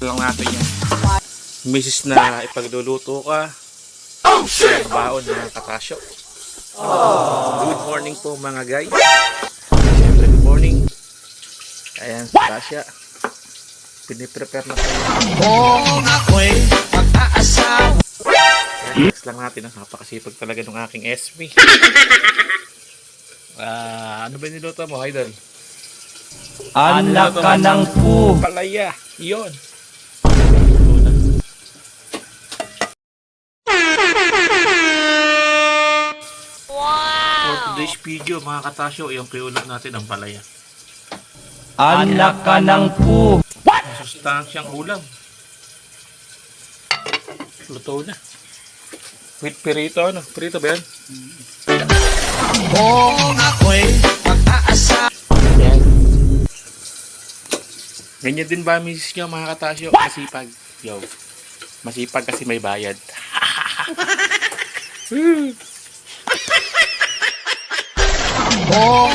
lang natin yan. Misis na ipagluluto ka. Baon ng katasyo. Good morning po mga guys. Siyempre good morning. Ayan si Tasya. Piniprepare na po. Kung ako'y mag-aasawa. Next lang natin. Napakasipag talaga ng aking SB. Ano ba niluto mo, idol? Anak ka ng pu. Palaya. Yun. For today's video mga katasyo, yung kiulog natin ang palaya. Anak ka ng pu. Sustansyang ulam. Luto na. With pirito, ano? Pirito ba yan? Kung ako'y mag-aasawa. Yan. Ganyan din ba misis nyo mga katasyo? Masipag. Yo. Masipag kasi may bayad. Kung